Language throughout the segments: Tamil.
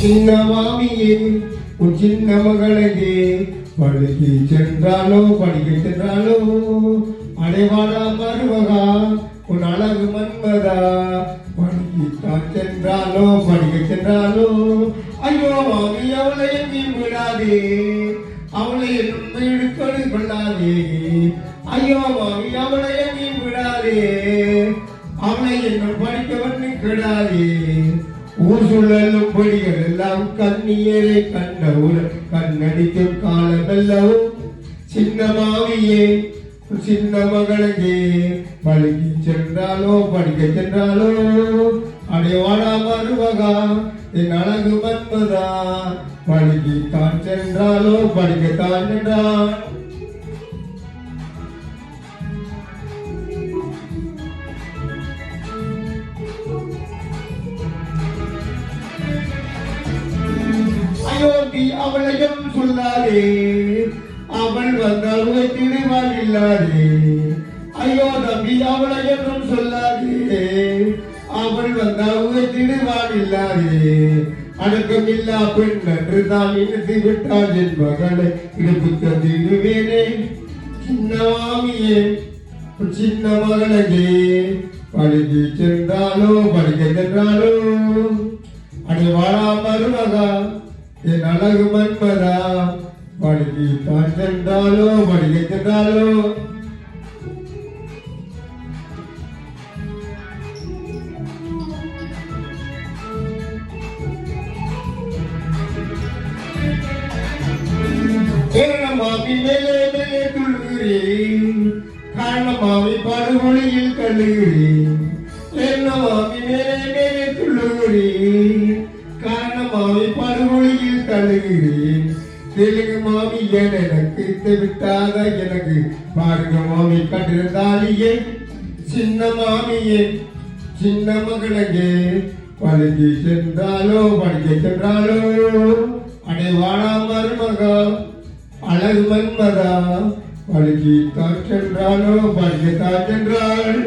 சின்ன மாமியே உன் சின்ன மகளே படுத்தி சென்றாலோ படிக்க சென்றாலோ அடைவாடா மருமகா உன் அழகு மன்மதா படித்தான் சென்றாலோ படிக்க சென்றாலோ ஐயோ மாமி அவளை எங்கேயும் விடாதே அவளை என்னும் வீடு கொடு கொள்ளாதே ஐயோ மாமி அவளை எங்கேயும் விடாதே அவளை என்னும் படிக்கவன்னு கெடாதே ஊர் சுழலும் பொடிகள் எல்லாம் கண்ணீரை கண்டவுடன் கண்ணடிக்கும் காலமெல்லாம் சின்ன மாவியே சின்ன மகளே பழகி சென்றாலோ படிக்க சென்றாலோ அடைவாடா மருமகா என் அழகு மன்மதா பழகி தான் சென்றாலோ படிக்கத்தான் சென்றான் அயோத்தி அவளையும் சொல்லாதே அவள் வந்தால் திருவாள் இல்லாதே ஐயோ தம்பி அவளை என்றும் சொல்லாதே அவள் வந்தால் திருவாள் இல்லாதே அடக்கம் இல்லா பெண் என்று தான் இழுத்து விட்டாள் என் மகளை இடுப்பு தந்திடுவேனே சின்ன மாமியே சின்ன மகளே பழகி சென்றாலோ படிக்க சென்றாலோ அடைவாடா மருமகா என் அழகு மன்மதா பழகி தான் சென்றாலோ படிக்க சென்றாலோ மாமி மேலே மேலே துள்ளுகிறேன் காரணமாமி படுகொலையில் கழுகிறேன் என்ன மாமி மேலே மேலே துள்ளுகிறேன் காரணமாமி படுகொலையில் கழுகிறேன் தெலுங்கு மாமி எனக்கு விட்டாத எனக்கு பாருங்க மாமி கட்டிருந்தாலியே சின்ன மாமியே சின்ன மகளே பழகி சென்றாலோ படிக்க சென்றாலோ அடைவாடா மருமகா அழகு மன்மதா பழகி தான் சென்றாலோ படிக்கத்தான் சென்றாள்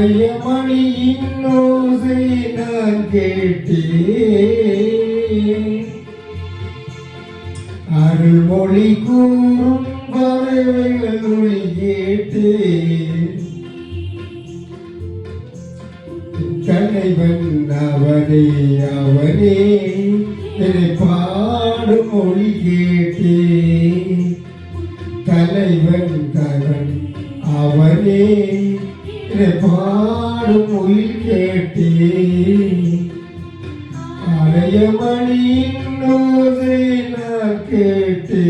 ஆலயமணியின் ஓசை நான் கேட்டேன் அருள்மொழி கூறும் பறவைகள் ஒளி கேட்டேன் தலைவன் அவனே அவனே என்னை பாடும் மொழி கேட்டேன் தலைவன் தவன் அவனே பாடும் உயிர் கேட்டே அலையமணியின் ஓசை நான் கேட்டே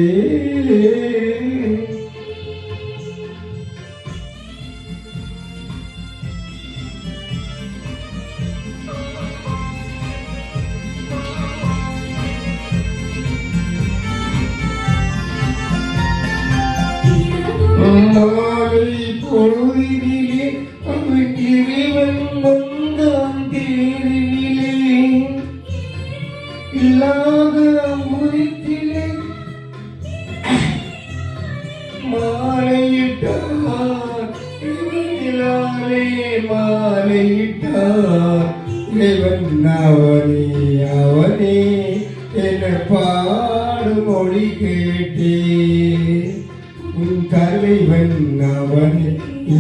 மாலை பொழுதினிலே அவன் இறைவன் வந்தான் தேரினிலே இல்ல மணியிலாலே மாலையிட்டார் இறைவன் அவனே அவனே என பாடும் மொழி கேட்டே உன் தலைவன் அவனே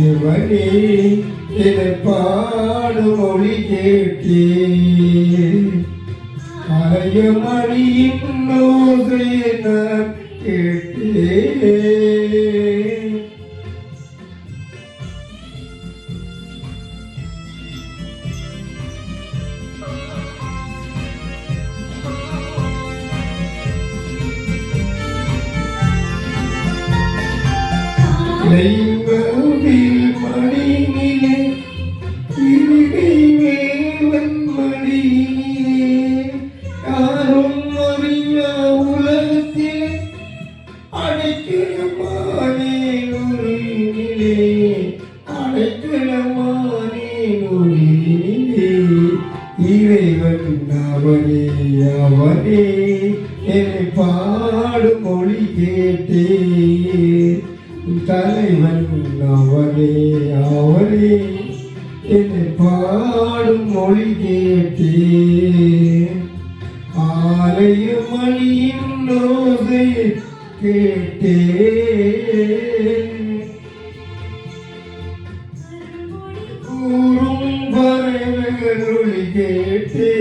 இவனே என பாடும் மொழி கேட்டே அலையமணியின் ஓசையை நான் கேட்டேன். லைவவில் மணியிலே இருகை வேவன் மடியிலே யாரும் அறியா உலகத்திலே அடைக்கலமானே நுழையிலே அடைக்கலமானே நுழையிலே இறைவன் அவனே அவனே என்னை பாடும் மொழி கேட்டே தலைவன் அவனே அவனே என்னை பாடும் மொழி கேட்டே ஆலய மணியின் ஓசை கேட்டே கூறும் பறவைகள் ஒளி கேட்டே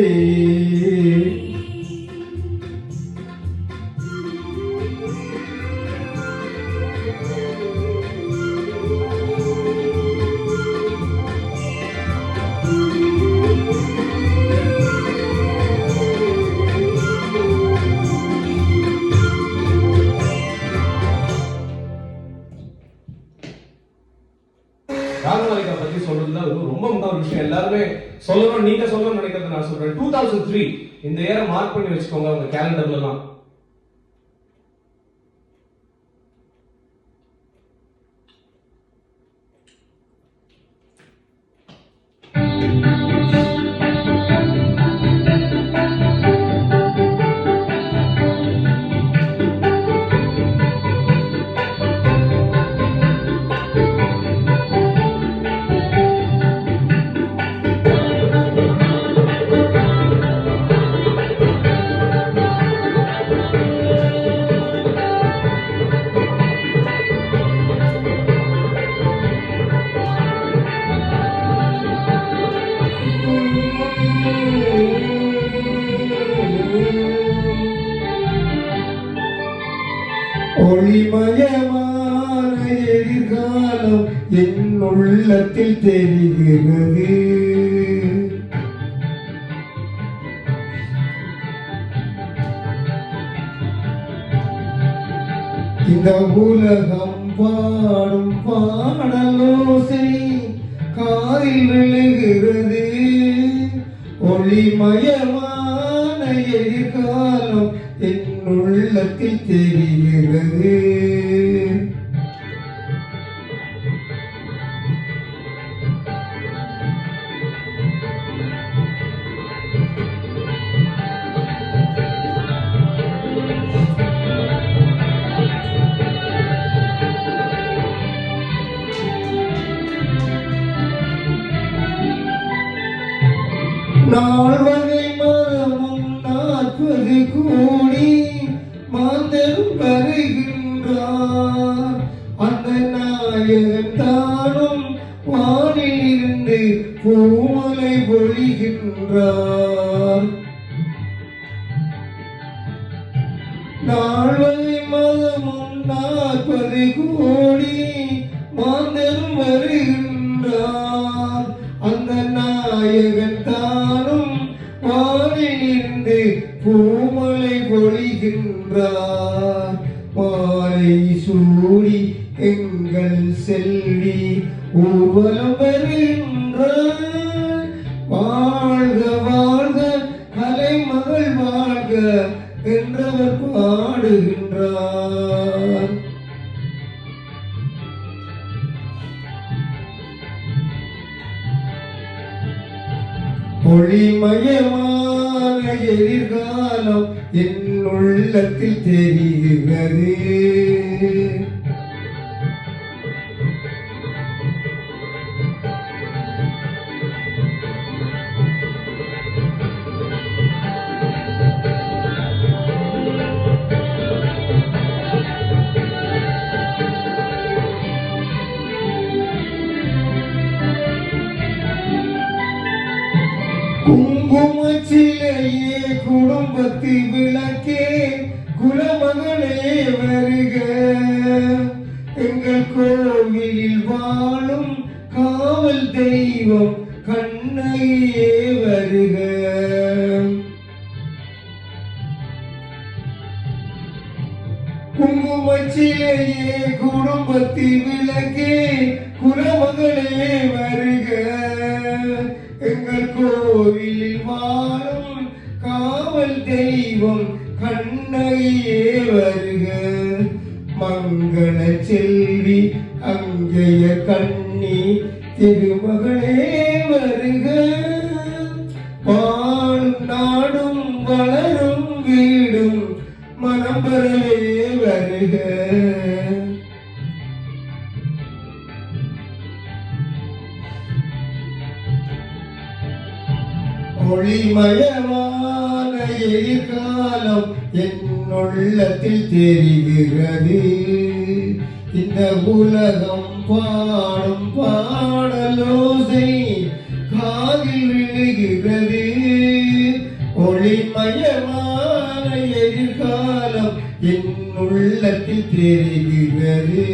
ராகமாலிகா பத்தி சொல்றதுல ரொம்ப முக்கியமான விஷயம் எல்லாருமே சொல்லணும், நீங்க சொல்லணும்னு நினைக்கிறது நான் சொல்றேன். 2003 இந்த இயரை மார்க் பண்ணி வச்சுக்கோங்க உங்க கேலண்டர்லாம். ஒளிமயமான எதிர்காலம் என் உள்ளத்தில் தெரிகிறது. இந்த உலகம் பாடும் பாடலோசை காதில் விழுகிறது. ஒளிமயமான எதிர்காலம் என் உள்ளத்தில் தெரிகிறது. நாள் வகை மதமும் 40 கோடி மாந்தரும் வருகின்றார். அந்த நாயகன் தானும் வானிலிருந்து பூமலை பொழிகின்றார். நாள் வகை மதமும் 40 கோடி மாந்தரும் வருகின்றார். அந்த நாயகன் தானும் வானிலிருந்து பூமலை பொழிகின்றார். மாலை சூடி எங்கள் செல்வி ஊர்வலம் வருகின்றார். வாழ்க வாழ்க கலைமகள் வாழ்க என்றவர் பாடுகின்றார். ஒளிமயமான எதிர்காலம் என் உள்ளத்தில் தெரிகிறது. குங்குமச்சிலையே குடும்பத்து விளக்கே குலமகளே வருக, எங்கள் கோவிலில் வாழும் காவல் தெய்வம் கண்ணையே வருக. குங்குமச்சிலையே குடும்பத்து விளக்கே குலமகளே வருக, எங்கள் கோவிலில் வாழும் காவல் தெய்வம் கண்ணையே வருக. மங்கள செல்வி அங்கைய கண்ணி திருமகளே வருக, வாழும் நாடும் வளரும் வீடும் மனம் பெறவே வருக. ஒளிமயமான எதிர்காலம் என் உள்ளத்தில் தெரிகிறது, இந்த உலகம் பாடும் பாடலோசை காதில் விழுகிறது. ஒளிமயமான எதிர்காலம் என் உள்ளத்தில் தெரிகிறது,